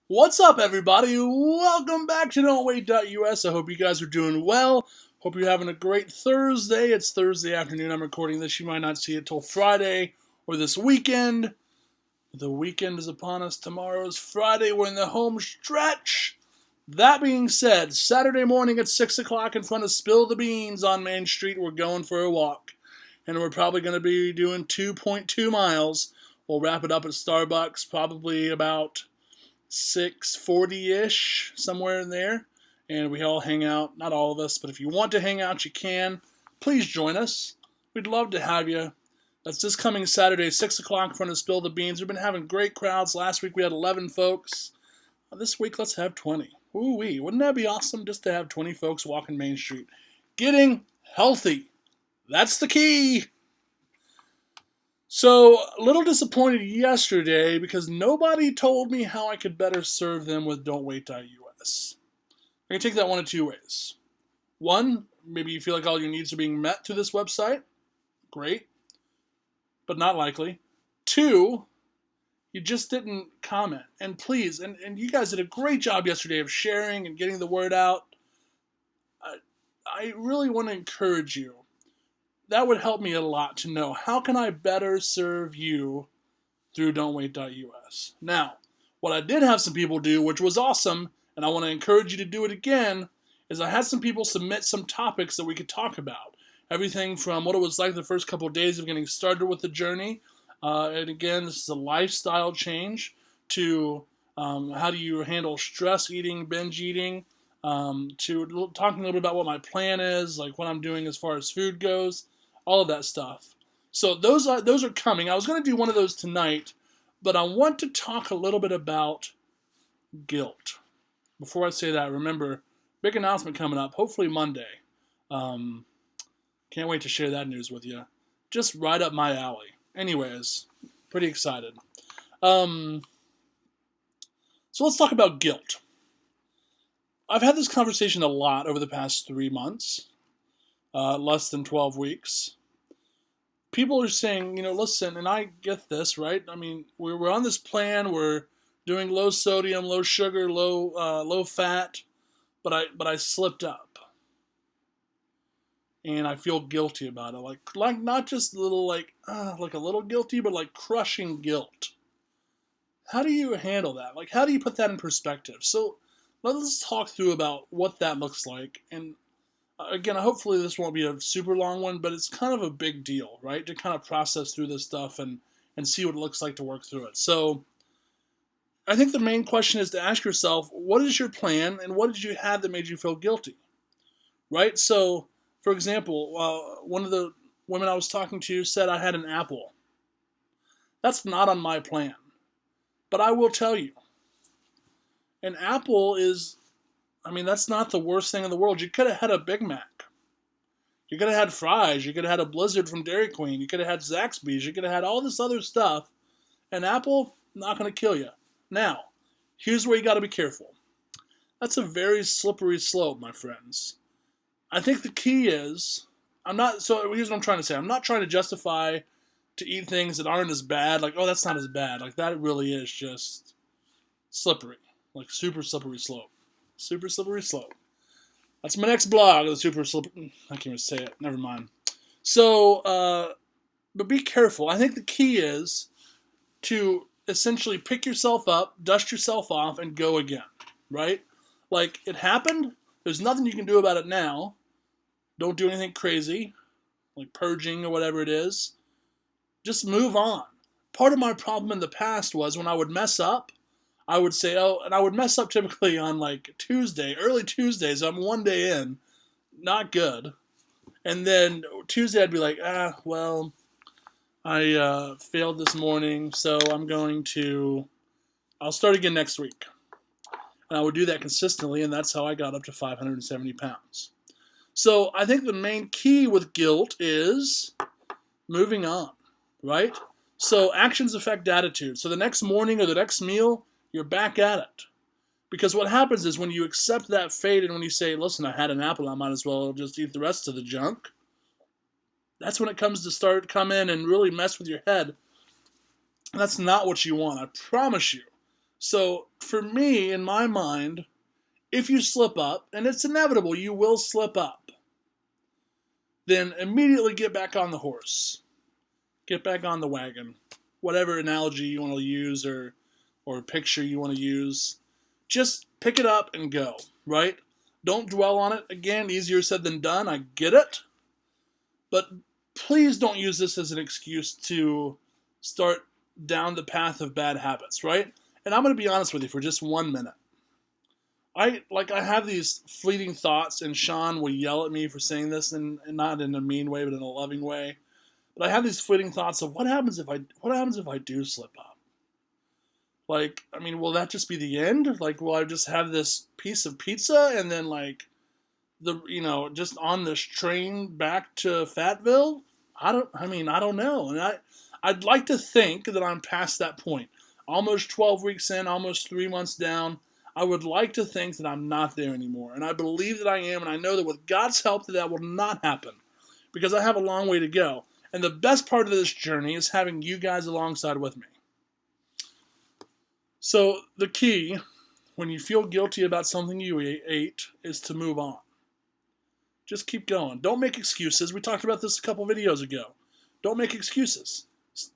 What's up, everybody? Welcome back to Don'tWait.us. I hope you guys are doing well. Hope you're having a great Thursday. It's Thursday afternoon. I'm recording this. You might not see it till Friday or this weekend. The weekend is upon us. Tomorrow's Friday. We're in the home stretch. That being said, Saturday morning at 6 o'clock in front of Spill the Beans on Main Street, we're going for a walk. And we're probably going to be doing 2.2 miles. We'll wrap it up at Starbucks probably about 6:40-ish, somewhere in there, and we all hang out. Not all of us, but if you want to hang out, you can. Please join us. We'd love to have you. That's this coming Saturday, 6 o'clock in front of Spill the Beans. We've been having great crowds. Last week we had 11 folks. This week let's have 20. Ooh-wee. Wouldn't that be awesome just to have 20 folks walking Main Street? Getting healthy. That's the key. So, a little disappointed yesterday because nobody told me how I could better serve them with Don'tWait.us. I can take that one of two ways. One, maybe you feel like all your needs are being met through this website. Great. But not likely. Two, you just didn't comment. And please, and you guys did a great job yesterday of sharing and getting the word out. I really want to encourage you. That would help me a lot to know how can I better serve you through Don'tWait.us. Now, what I did have some people do, which was awesome, and I want to encourage you to do it again, is I had some people submit some topics that we could talk about. Everything from what it was like the first couple of days of getting started with the journey, and again, this is a lifestyle change, to how do you handle stress eating, binge eating, to talking a little bit about what my plan is, like what I'm doing as far as food goes. All of that stuff. So those are coming. I was going to do one of those tonight, but I want to talk a little bit about guilt. Before I say that, remember, big announcement coming up, hopefully Monday. Can't wait to share that news with you. Just right up my alley. Anyways, pretty excited. So let's talk about guilt. I've had this conversation a lot over the past 3 months. Less than 12 weeks. People are saying, listen, and I get this, right? I mean, we're on this plan. We're doing low sodium, low sugar, low fat, but I slipped up, and I feel guilty about it. Like not just a little like a little guilty, but like crushing guilt. How do you handle that? Like, how do you put that in perspective? So let's talk through about what that looks like. And again, hopefully this won't be a super long one, but it's kind of a big deal, right? To kind of process through this stuff and see what it looks like to work through it. So I think the main question is to ask yourself, what is your plan and what did you have that made you feel guilty, right? So, for example, one of the women I was talking to said I had an apple. That's not on my plan. But I will tell you, an apple is... that's not the worst thing in the world. You could have had a Big Mac. You could have had fries. You could have had a Blizzard from Dairy Queen. You could have had Zaxby's. You could have had all this other stuff. An apple, not going to kill you. Now, here's where you got to be careful. That's a very slippery slope, my friends. I think the key is, here's what I'm trying to say. I'm not trying to justify to eat things that aren't as bad. Like, oh, that's not as bad. Like, that really is just slippery. Like, super slippery slope. Super slippery slope. That's my next blog, the super slippery... I can't even say it. Never mind. So, but be careful. I think the key is to essentially pick yourself up, dust yourself off, and go again. Right? Like, it happened. There's nothing you can do about it now. Don't do anything crazy, like purging or whatever it is. Just move on. Part of my problem in the past was when I would mess up, I would say, and I would mess up typically on like Tuesday, early Tuesdays. I'm one day in, not good. And then Tuesday I'd be like, I failed this morning, so I'll start again next week. And I would do that consistently, and that's how I got up to 570 pounds. So I think the main key with guilt is moving on, right? So actions affect attitude. So the next morning or the next meal, you're back at it. Because what happens is when you accept that fate and when you say, listen, I had an apple, I might as well just eat the rest of the junk, that's when it comes to come in and really mess with your head. That's not what you want, I promise you. So for me, in my mind, if you slip up, and it's inevitable, you will slip up, then immediately get back on the horse. Get back on the wagon. Whatever analogy you want to use or picture you want to use. Just pick it up and go, right? Don't dwell on it. Again, easier said than done. I get it. But please don't use this as an excuse to start down the path of bad habits, right? And I'm going to be honest with you for just 1 minute. I have these fleeting thoughts, and Sean will yell at me for saying this, and not in a mean way, but in a loving way. But I have these fleeting thoughts of what happens if I do slip up? Like, I mean, will that just be the end? Like, will I just have this piece of pizza and then just on this train back to Fayetteville? I don't know. And I'd like to think that I'm past that point. Almost 12 weeks in, almost 3 months down. I would like to think that I'm not there anymore. And I believe that I am, and I know that with God's help that will not happen. Because I have a long way to go. And the best part of this journey is having you guys alongside with me. So the key, when you feel guilty about something you ate, is to move on. Just keep going. Don't make excuses. We talked about this a couple videos ago. Don't make excuses.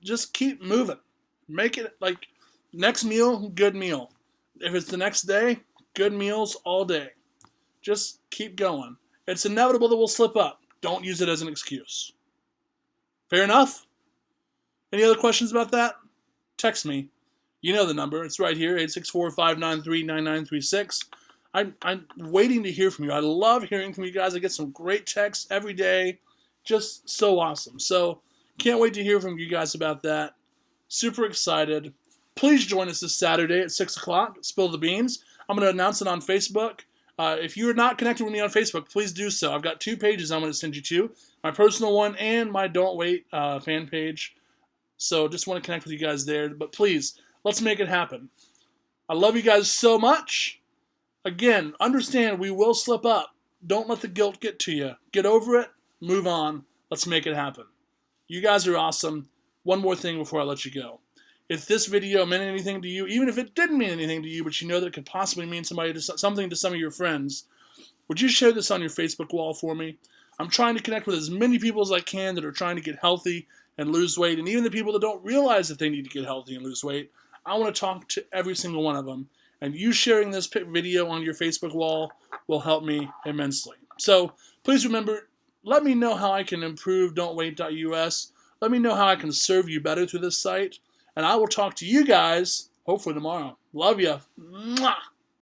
Just keep moving. Make it like next meal, good meal. If it's the next day, good meals all day. Just keep going. It's inevitable that we'll slip up. Don't use it as an excuse. Fair enough? Any other questions about that? Text me. You know the number. It's right here, 864-593-9936. I'm waiting to hear from you. I love hearing from you guys. I get some great texts every day. Just so awesome. So, can't wait to hear from you guys about that. Super excited. Please join us this Saturday at 6 o'clock. Spill the Beans. I'm going to announce it on Facebook. If you are not connected with me on Facebook, please do so. I've got 2 pages I'm going to send you to. My personal one and my Don't Wait fan page. So just want to connect with you guys there. But please, let's make it happen. I love you guys so much. Again, understand we will slip up. Don't let the guilt get to you. Get over it. Move on. Let's make it happen. You guys are awesome. One more thing before I let you go. If this video meant anything to you, even if it didn't mean anything to you, but you know that it could possibly mean something to some of your friends, would you share this on your Facebook wall for me? I'm trying to connect with as many people as I can that are trying to get healthy and lose weight, and even the people that don't realize that they need to get healthy and lose weight. I want to talk to every single one of them, and you sharing this video on your Facebook wall will help me immensely. So please remember, let me know how I can improve don'twait.us. Let me know how I can serve you better through this site. And I will talk to you guys, hopefully tomorrow. Love ya. Mwah!